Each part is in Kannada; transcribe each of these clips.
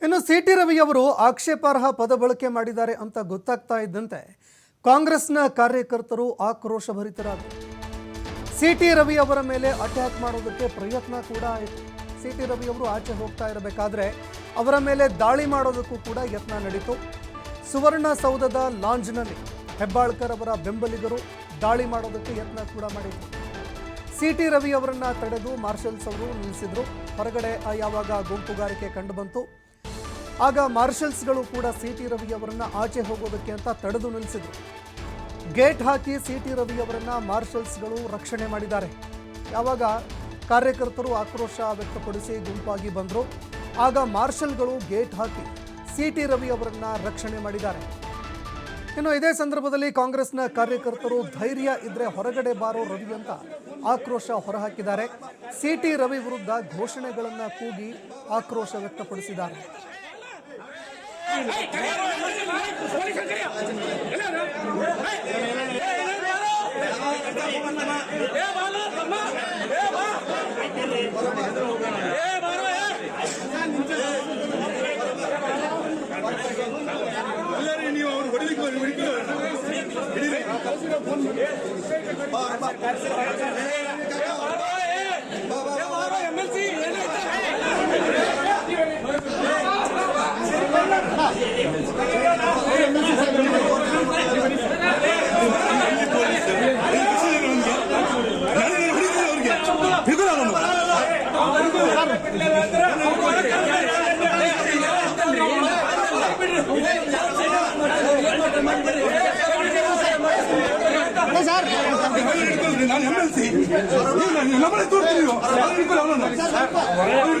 ಇನ್ನು ಸಿಟಿ ರವಿ ಅವರು ಆಕ್ಷೇಪಾರ್ಹ ಪದ ಬಳಕೆ ಮಾಡಿದ್ದಾರೆ ಅಂತ ಗೊತ್ತಾಗ್ತಾ ಇದ್ದಂತೆ ಕಾಂಗ್ರೆಸ್ನ ಕಾರ್ಯಕರ್ತರು ಆಕ್ರೋಶಭರಿತರಾದರು. ಸಿಟಿ ರವಿ ಅವರ ಮೇಲೆ ಅಟ್ಯಾಕ್ ಮಾಡೋದಕ್ಕೆ ಪ್ರಯತ್ನ ಕೂಡ ಆಯಿತು. ಸಿಟಿ ರವಿ ಅವರು ಆಚೆ ಹೋಗ್ತಾ ಇರಬೇಕಾದ್ರೆ ಅವರ ಮೇಲೆ ದಾಳಿ ಮಾಡೋದಕ್ಕೂ ಕೂಡ ಯತ್ನ ನಡೆಯಿತು. ಸುವರ್ಣಸೌಧದ ಲಾಂಜ್ನಲ್ಲಿ ಹೆಬ್ಬಾಳ್ಕರ್ ಅವರ ಬೆಂಬಲಿಗರು ದಾಳಿ ಮಾಡೋದಕ್ಕೆ ಯತ್ನ ಕೂಡ ಮಾಡಿದರು. ಸಿಟಿ ರವಿ ಅವರನ್ನ ತಡೆದು ಮಾರ್ಷಲ್ಸ್ ಅವರು ನಿಲ್ಲಿಸಿದ್ರು. ಹೊರಗಡೆ ಯಾವಾಗ ಗುಂಪುಗಾರಿಕೆ ಕಂಡುಬಂತು, ಆಗ ಮಾರ್ಷಲ್ಸ್ಗಳು ಕೂಡ ಸಿಟಿ ರವಿ ಅವರನ್ನ ಆಚೆ ಹೋಗೋದಕ್ಕೆ ಅಂತ ತಡೆದು ನಿಲ್ಲಿಸಿದ್ರು. ಗೇಟ್ ಹಾಕಿ ಸಿಟಿ ರವಿ ಅವರನ್ನ ಮಾರ್ಷಲ್ಸ್ಗಳು ರಕ್ಷಣೆ ಮಾಡಿದ್ದಾರೆ. ಯಾವಾಗ ಕಾರ್ಯಕರ್ತರು ಆಕ್ರೋಶ ವ್ಯಕ್ತಪಡಿಸಿ ಗುಂಪಾಗಿ ಬಂದರು, ಆಗ ಮಾರ್ಷಲ್ಗಳು ಗೇಟ್ ಹಾಕಿ ಸಿಟಿ ರವಿ ಅವರನ್ನ ರಕ್ಷಣೆ ಮಾಡಿದ್ದಾರೆ. ಇನ್ನು ಇದೇ ಸಂದರ್ಭದಲ್ಲಿ ಕಾಂಗ್ರೆಸ್ನ ಕಾರ್ಯಕರ್ತರು ಧೈರ್ಯ ಇದ್ರೆ ಹೊರಗಡೆ ಬಾರೋ ರವಿ ಅಂತ ಆಕ್ರೋಶ ಹೊರಹಾಕಿದ್ದಾರೆ. ಸಿಟಿ ರವಿ ವಿರುದ್ಧ ಘೋಷಣೆಗಳನ್ನು ಕೂಗಿ ಆಕ್ರೋಶ ವ್ಯಕ್ತಪಡಿಸಿದ್ದಾರೆ. ನಾನು MLC ನಮ್ಮನೆ ತೋರ್ತೀನಿ ನಾನು MLC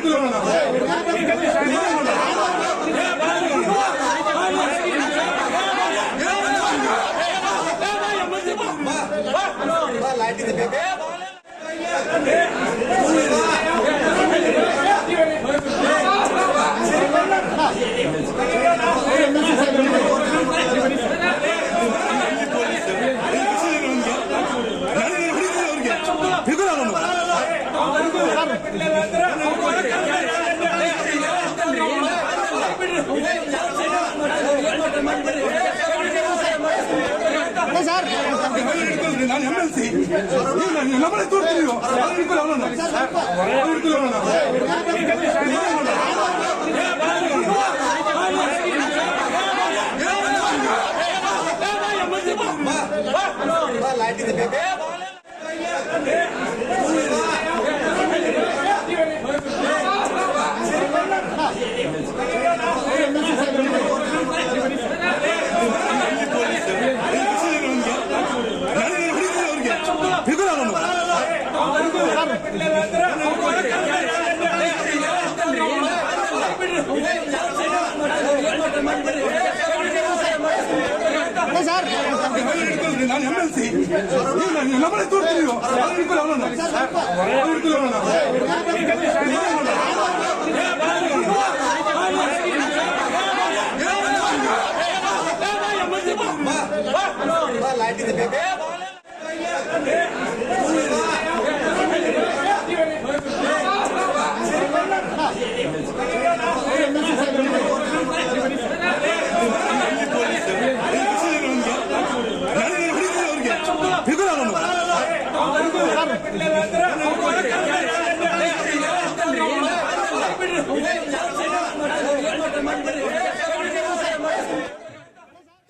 ನಮ್ಮನೆ ತೋರ್ತೀನಿ ನಾನು MLC ನಮ್ಮನೆ ತೋರ್ತೀನಿ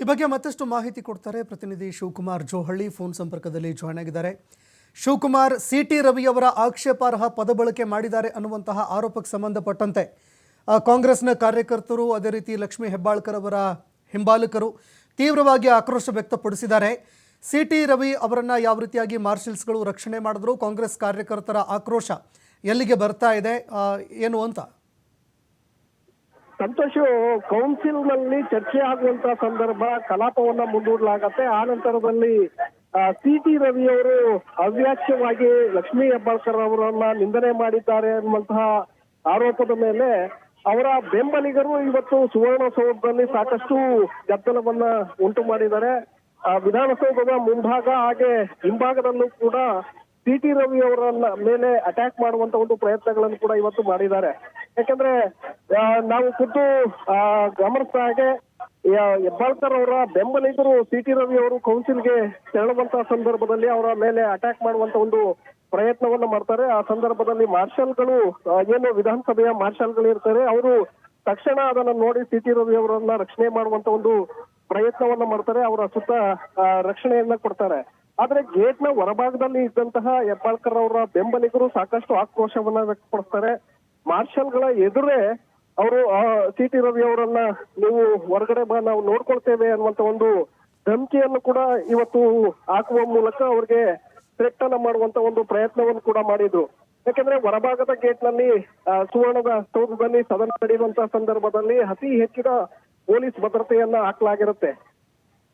ಈ ಬಗ್ಗೆ ಮತ್ತಷ್ಟು ಮಾಹಿತಿ ಕೊಡ್ತಾರೆ ಪ್ರತಿನಿಧಿ ಶಿವಕುಮಾರ್ ಜೋಹಳ್ಳಿ. ಫೋನ್ ಸಂಪರ್ಕದಲ್ಲಿ ಜಾಯ್ನ್ ಆಗಿದ್ದಾರೆ. ಶಿವಕುಮಾರ್, ಸಿಟಿ ರವಿ ಅವರ ಆಕ್ಷೇಪಾರ್ಹ ಪದ ಬಳಕೆ ಮಾಡಿದ್ದಾರೆ ಅನ್ನುವಂತಹ ಆರೋಪಕ್ಕೆ ಸಂಬಂಧಪಟ್ಟಂತೆ ಕಾಂಗ್ರೆಸ್ನ ಕಾರ್ಯಕರ್ತರು, ಅದೇ ರೀತಿ ಲಕ್ಷ್ಮೀ ಹೆಬ್ಬಾಳ್ಕರ್ ಅವರ ಹಿಂಬಾಲಕರು ತೀವ್ರವಾಗಿ ಆಕ್ರೋಶ ವ್ಯಕ್ತಪಡಿಸಿದ್ದಾರೆ. ಸಿಟಿ ರವಿ ಅವರನ್ನು ಯಾವ ರೀತಿಯಾಗಿ ಮಾರ್ಷಲ್ಸ್ಗಳು ರಕ್ಷಣೆ ಮಾಡಿದ್ರು, ಕಾಂಗ್ರೆಸ್ ಕಾರ್ಯಕರ್ತರ ಆಕ್ರೋಶ ಎಲ್ಲಿಗೆ ಬರ್ತಾ ಇದೆ ಏನು ಅಂತ? ಸಂತೋಷ್, ಕೌನ್ಸಿಲ್ನಲ್ಲಿ ಚರ್ಚೆ ಆಗುವಂತಹ ಸಂದರ್ಭ ಕಲಾಪವನ್ನ ಮುಂದೂಡಲಾಗತ್ತೆ. ಆ ನಂತರದಲ್ಲಿ ಸಿಟಿ ರವಿ ಅವರು ಅವ್ಯಾಚ್ಯವಾಗಿ ಲಕ್ಷ್ಮೀ ಹೆಬ್ಬಾಳ್ಕರ್ ಅವರನ್ನ ನಿಂದನೆ ಮಾಡಿದ್ದಾರೆ ಅನ್ನುವಂತಹ ಆರೋಪದ ಮೇಲೆ ಅವರ ಬೆಂಬಲಿಗರು ಇವತ್ತು ಸುವರ್ಣಸೌಧದಲ್ಲಿ ಸಾಕಷ್ಟು ಗದ್ದಲವನ್ನ ಉಂಟು ಮಾಡಿದ್ದಾರೆ. ವಿಧಾನಸೌಧದ ಮುಂಭಾಗ ಹಾಗೆ ಹಿಂಭಾಗದಲ್ಲೂ ಕೂಡ ಸಿ.ಟಿ. ರವಿ ಅವರ ಮೇಲೆ ಅಟ್ಯಾಕ್ ಮಾಡುವಂತ ಒಂದು ಪ್ರಯತ್ನಗಳನ್ನು ಕೂಡ ಇವತ್ತು ಮಾಡಿದ್ದಾರೆ. ಯಾಕಂದ್ರೆ ನಾವು ಖುದ್ದು ಗಮನಿಸಿದ ಹಾಗೆ ಹೆಬ್ಬಾಳ್ಕರ್ ಅವರ ಬೆಂಬಲಿಗರು ಸಿ.ಟಿ. ರವಿ ಅವರು ಕೌನ್ಸಿಲ್ಗೆ ತೆರಳುವಂತಹ ಸಂದರ್ಭದಲ್ಲಿ ಅವರ ಮೇಲೆ ಅಟ್ಯಾಕ್ ಮಾಡುವಂತ ಒಂದು ಪ್ರಯತ್ನವನ್ನ ಮಾಡ್ತಾರೆ. ಆ ಸಂದರ್ಭದಲ್ಲಿ ಮಾರ್ಷಲ್ಗಳು ಏನು ವಿಧಾನಸಭೆಯ ಮಾರ್ಷಲ್ಗಳು ಇರ್ತಾರೆ, ಅವರು ತಕ್ಷಣ ಅದನ್ನ ನೋಡಿ ಸಿ.ಟಿ. ರವಿ ಅವರನ್ನ ರಕ್ಷಣೆ ಮಾಡುವಂತ ಒಂದು ಪ್ರಯತ್ನವನ್ನ ಮಾಡ್ತಾರೆ. ಅವರ ಸುತ್ತ ರಕ್ಷಣೆಯನ್ನ ಕೊಡ್ತಾರೆ. ಆದ್ರೆ ಗೇಟ್ ನ ಹೊರಭಾಗದಲ್ಲಿ ಇದ್ದಂತಹ ಹೆಬ್ಬಾಳ್ಕರ್ ಅವರ ಬೆಂಬಲಿಗರು ಸಾಕಷ್ಟು ಆಕ್ರೋಶವನ್ನ ವ್ಯಕ್ತಪಡಿಸ್ತಾರೆ. ಮಾರ್ಷಲ್ಗಳ ಎದುರೇ ಅವರು ಸಿ.ಟಿ. ರವಿ ಅವರನ್ನ ನೀವು ಹೊರಗಡೆ ಬಾ, ನಾವು ನೋಡ್ಕೊಳ್ತೇವೆ ಅನ್ನುವಂತ ಒಂದು ಧಮಕಿಯನ್ನು ಕೂಡ ಇವತ್ತು ಹಾಕುವ ಮೂಲಕ ಅವ್ರಿಗೆ ಥ್ರೆಟ್ ಅನ್ನ ಮಾಡುವಂತ ಒಂದು ಪ್ರಯತ್ನವನ್ನು ಕೂಡ ಮಾಡಿದ್ರು. ಯಾಕಂದ್ರೆ ಹೊರಭಾಗದ ಗೇಟ್ ನಲ್ಲಿ ಸುವರ್ಣದ ಸೌಧದಲ್ಲಿ ಸದನ ನಡೆಯುವಂತಹ ಸಂದರ್ಭದಲ್ಲಿ ಅತಿ ಹೆಚ್ಚಿನ ಪೊಲೀಸ್ ಭದ್ರತೆಯನ್ನ ಹಾಕಲಾಗಿರುತ್ತೆ.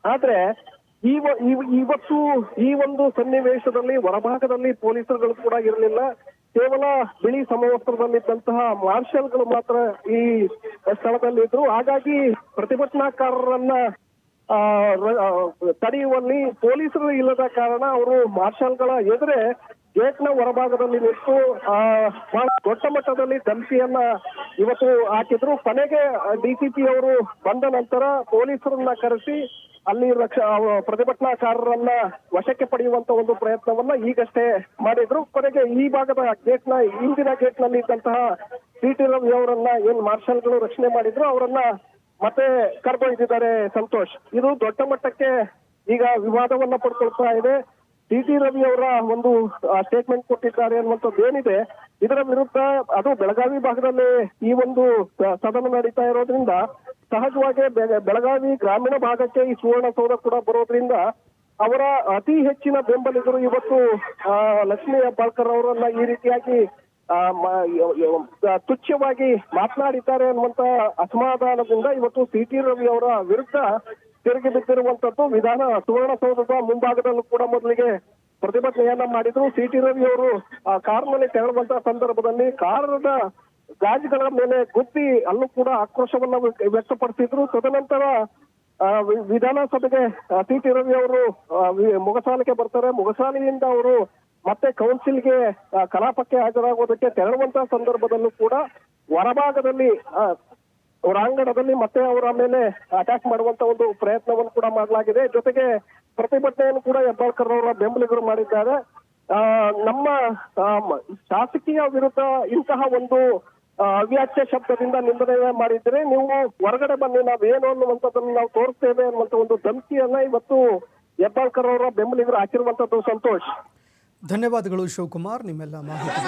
ಆದ್ರೆ ಇವತ್ತು ಈ ಒಂದು ಸನ್ನಿವೇಶದಲ್ಲಿ ಹೊರಭಾಗದಲ್ಲಿ ಪೊಲೀಸರುಗಳು ಕೂಡ ಇರಲಿಲ್ಲ. ಕೇವಲ ಬಿಳಿ ಸಮವಸ್ತ್ರದಲ್ಲಿದ್ದಂತಹ ಮಾರ್ಷಲ್ಗಳು ಮಾತ್ರ ಈ ಸ್ಥಳದಲ್ಲಿ ಇದ್ರು. ಹಾಗಾಗಿ ಪ್ರತಿಭಟನಾಕಾರರನ್ನ ತಡೆಯುವಲ್ಲಿ ಪೊಲೀಸರು ಇಲ್ಲದ ಕಾರಣ ಅವರು ಮಾರ್ಷಲ್ಗಳ ಎದುರೇ ಗೇಟ್ ನ ಹೊರಭಾಗದಲ್ಲಿ ನಿಂತು ಬಹಳ ದೊಡ್ಡ ಮಟ್ಟದಲ್ಲಿ ಧಮಕಿಯನ್ನ ಇವತ್ತು ಹಾಕಿದ್ರು. ಕೊನೆಗೆ ಡಿಸಿಪಿ ಅವರು ಬಂದ ನಂತರ ಪೊಲೀಸರನ್ನ ಕರೆಸಿ ಅಲ್ಲಿ ಪ್ರತಿಭಟನಾಕಾರರನ್ನ ವಶಕ್ಕೆ ಪಡೆಯುವಂತ ಒಂದು ಪ್ರಯತ್ನವನ್ನ ಈಗಷ್ಟೇ ಮಾಡಿದ್ರು. ಕೊನೆಗೆ ಈ ಭಾಗದ ಗೇಟ್ ನ ಹಿಂದಿನ ಗೇಟ್ ನಲ್ಲಿ ಇದ್ದಂತಹ ಸಿ.ಟಿ. ರವಿ ಅವರನ್ನ ಏನ್ ಮಾರ್ಷಲ್ಗಳು ರಕ್ಷಣೆ ಮಾಡಿದ್ರು ಅವರನ್ನ ಮತ್ತೆ ಕರ್ಕೊಯ್ದಿದ್ದಾರೆ ಸಂತೋಷ್. ಇದು ದೊಡ್ಡ ಮಟ್ಟಕ್ಕೆ ಈಗ ವಿವಾದವನ್ನ ಪಡ್ಕೊಳ್ತಾ ಇದೆ. ಸಿ.ಟಿ. ರವಿ ಅವರ ಒಂದು ಸ್ಟೇಟ್ಮೆಂಟ್ ಕೊಟ್ಟಿದ್ದಾರೆ ಅನ್ನುವಂಥದ್ದು ಏನಿದೆ, ಇದರ ವಿರುದ್ಧ ಅದು ಬೆಳಗಾವಿ ಭಾಗದಲ್ಲಿ ಈ ಒಂದು ಸದನ ನಡೀತಾ ಇರೋದ್ರಿಂದ ಸಹಜವಾಗಿ ಬೆಳಗಾವಿ ಗ್ರಾಮೀಣ ಭಾಗಕ್ಕೆ ಈ ಸುವರ್ಣಸೌಧ ಕೂಡ ಬರೋದ್ರಿಂದ ಅವರ ಅತಿ ಹೆಚ್ಚಿನ ಬೆಂಬಲಿಗರು ಇವತ್ತು ಲಕ್ಷ್ಮೀ ಹೆಬ್ಬಾಳ್ಕರ್ ಅವರನ್ನ ಈ ರೀತಿಯಾಗಿ ತುಚ್ಛವಾಗಿ ಮಾತನಾಡಿದ್ದಾರೆ ಅನ್ನುವಂತ ಅಸಮಾಧಾನದಿಂದ ಇವತ್ತು ಸಿ.ಟಿ. ರವಿ ಅವರ ವಿರುದ್ಧ ತಿರುಗಿ ಬಿದ್ದಿರುವಂತದ್ದು. ಸುವರ್ಣಸೌಧದ ಮುಂಭಾಗದಲ್ಲೂ ಕೂಡ ಮೊದಲಿಗೆ ಪ್ರತಿಭಟನೆಯನ್ನ ಮಾಡಿದ್ರು. ಸಿ.ಟಿ. ರವಿ ಅವರು ಕಾರ್ನಲ್ಲಿ ತೆರಳುವಂತಹ ಸಂದರ್ಭದಲ್ಲಿ ಕಾರದ ಗಾಜುಗಳ ಮೇಲೆ ಗುದ್ದಿ ಅಲ್ಲೂ ಕೂಡ ಆಕ್ರೋಶವನ್ನ ವ್ಯಕ್ತಪಡಿಸಿದ್ರು. ತದನಂತರ ವಿಧಾನಸಭೆಗೆ ಸಿ.ಟಿ. ರವಿ ಅವರು ಮುಗಸಾಲೆಗೆ ಬರ್ತಾರೆ. ಮುಗಸಾಲೆಯಿಂದ ಅವರು ಮತ್ತೆ ಕೌನ್ಸಿಲ್ಗೆ ಕಲಾಪಕ್ಕೆ ಹಾಜರಾಗುವುದಕ್ಕೆ ತೆರಳುವಂತಹ ಸಂದರ್ಭದಲ್ಲೂ ಕೂಡ ಹೊರಭಾಗದಲ್ಲಿ ಹೊರಾಂಗಣದಲ್ಲಿ ಮತ್ತೆ ಅವರ ಮೇಲೆ ಅಟ್ಯಾಕ್ ಮಾಡುವಂತ ಒಂದು ಪ್ರಯತ್ನವನ್ನು ಕೂಡ ಮಾಡಲಾಗಿದೆ. ಜೊತೆಗೆ ಪ್ರತಿಭಟನೆಯನ್ನು ಕೂಡ ಹೆಬ್ಬಾಳ್ಕರ್ ಅವರ ಬೆಂಬಲಿಗರು ಮಾಡಿದ್ದಾರೆ. ನಮ್ಮ ಶಾಸಕೀಯ ವಿರುದ್ಧ ಇಂತಹ ಒಂದು ಅವ್ಯಾಚ್ಯ ಶಬ್ದದಿಂದ ನಿಂದನೆ ಮಾಡಿದ್ರೆ ನೀವು ಹೊರಗಡೆ ಬನ್ನಿ, ನಾವೇನು ಅನ್ನುವಂಥದ್ದನ್ನು ನಾವು ತೋರಿಸ್ತೇವೆ ಅನ್ನುವಂತ ಒಂದು ಧಮಕಿಯನ್ನ ಇವತ್ತು ಹೆಬ್ಬಾಳ್ಕರ್ ಅವರ ಬೆಂಬಲಿಗರು ಹಾಕಿರುವಂತದ್ದು. ಸಂತೋಷ್, ಧನ್ಯವಾದಗಳು ಶಿವಕುಮಾರ್ ನಿಮ್ಮೆಲ್ಲ ಮಾಹಿತಿ.